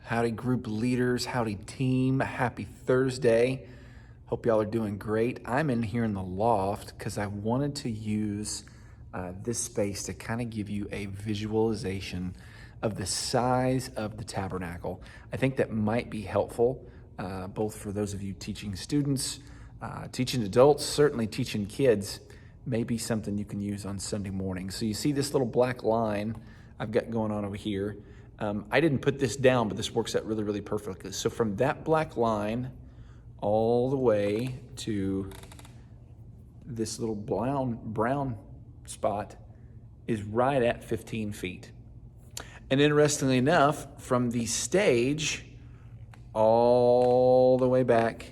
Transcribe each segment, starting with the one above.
Howdy group leaders, howdy team, happy Thursday. Hope y'all are doing great. I'm in here in the loft because I wanted to use this space to kind of give you a visualization of the size of the tabernacle. I think that might be helpful both for those of you teaching students, teaching adults, certainly teaching kids, maybe something you can use on Sunday morning. So you see this little black line I've got going on over here. I didn't put this down, but this works out really, really perfectly. So from that black line all the way to this little brown spot is right at 15 feet. And interestingly enough, from the stage all the way back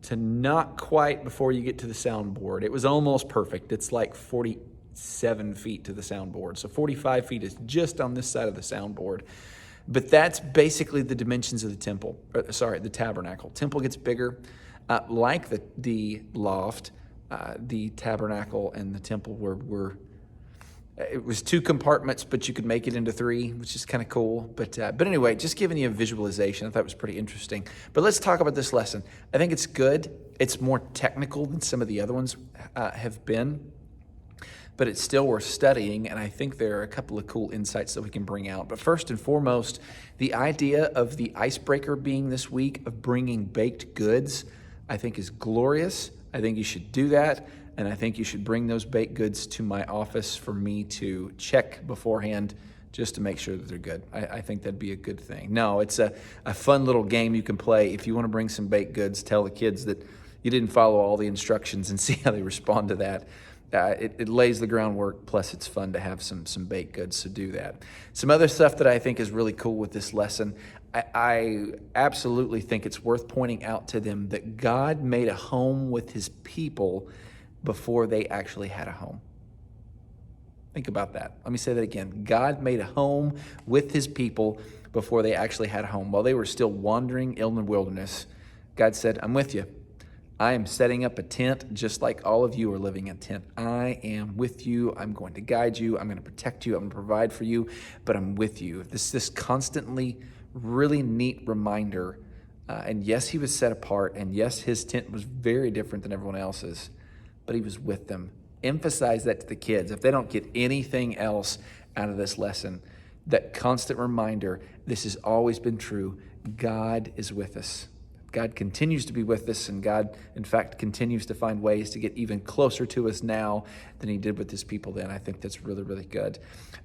to not quite before you get to the soundboard, it was almost perfect. It's like 47 feet to the soundboard. So 45 feet is just on this side of the soundboard. But that's basically the dimensions of the the tabernacle. Temple gets bigger. Like the loft, the tabernacle and the temple were it was 2 compartments, but you could make it into 3, which is kind of cool. But anyway, just giving you a visualization. I thought it was pretty interesting. But let's talk about this lesson. I think it's good. It's more technical than some of the other ones have been, but it's still worth studying, and I think there are a couple of cool insights that we can bring out. But first and foremost, the idea of the icebreaker being this week of bringing baked goods, I think is glorious. I think you should do that, and I think you should bring those baked goods to my office for me to check beforehand just to make sure that they're good. I think that'd be a good thing. No, it's a fun little game you can play. If you want to bring some baked goods, tell the kids that you didn't follow all the instructions and see how they respond to that. It lays the groundwork, plus it's fun to have some baked goods, so do that. Some other stuff that I think is really cool with this lesson, I absolutely think it's worth pointing out to them that God made a home with his people before they actually had a home. Think about that. Let me say that again. God made a home with his people before they actually had a home. While they were still wandering in the wilderness, God said, I'm with you. I am setting up a tent just like all of you are living in a tent. I am with you. I'm going to guide you. I'm going to protect you. I'm going to provide for you, but I'm with you. This constantly really neat reminder. And yes, he was set apart. And yes, his tent was very different than everyone else's, but he was with them. Emphasize that to the kids. If they don't get anything else out of this lesson, that constant reminder, this has always been true. God is with us. God continues to be with us, and God, in fact, continues to find ways to get even closer to us now than he did with his people then. I think that's really, really good.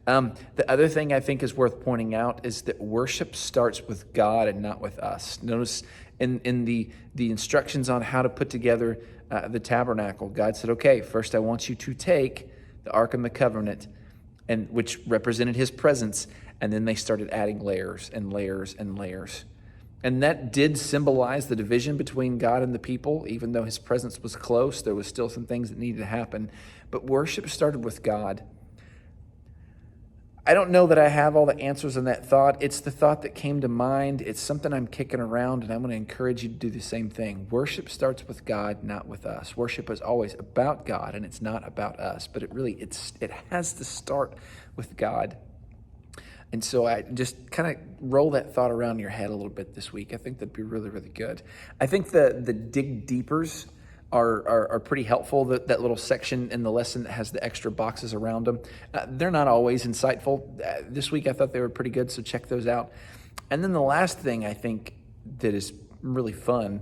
The other thing I think is worth pointing out is that worship starts with God and not with us. Notice in the instructions on how to put together the tabernacle, God said, okay, first I want you to take the Ark of the Covenant, and which represented his presence, and then they started adding layers and layers and layers. And that did symbolize the division between God and the people. Even though his presence was close, there was still some things that needed to happen. But worship started with God. I don't know that I have all the answers in that thought. It's the thought that came to mind. It's something I'm kicking around, and I'm going to encourage you to do the same thing. Worship starts with God, not with us. Worship is always about God, and it's not about us. But it has to start with God. And so I just kind of roll that thought around in your head a little bit this week. I think that'd be really, really good. I think the dig deepers are pretty helpful. That little section in the lesson that has the extra boxes around them. They're not always insightful. This week I thought they were pretty good, so check those out. And then the last thing I think that is really fun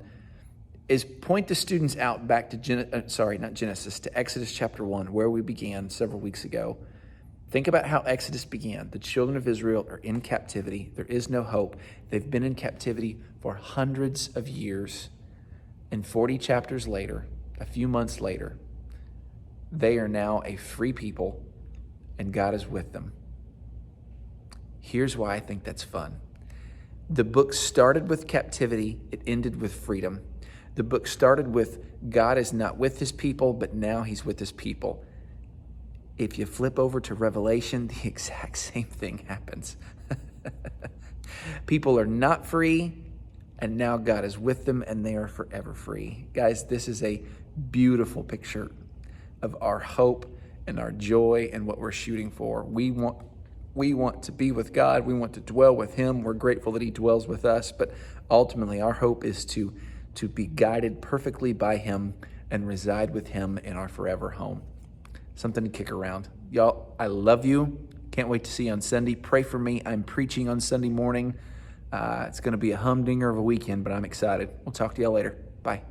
is point the students out back to Exodus chapter 1, where we began several weeks ago. Think about how Exodus began. The children of Israel are in captivity. There is no hope. They've been in captivity for hundreds of years. And 40 chapters later, a few months later, they are now a free people, and God is with them. Here's why I think that's fun. The book started with captivity. It ended with freedom. The book started with God is not with his people, but now he's with his people. If you flip over to Revelation, the exact same thing happens. People are not free, and now God is with them, and they are forever free. Guys, this is a beautiful picture of our hope and our joy and what we're shooting for. We We want to be with God. We want to dwell with Him. We're grateful that He dwells with us. But ultimately, our hope is to be guided perfectly by Him and reside with Him in our forever home. Something to kick around. Y'all, I love you. Can't wait to see you on Sunday. Pray for me. I'm preaching on Sunday morning. It's going to be a humdinger of a weekend, but I'm excited. We'll talk to y'all later. Bye.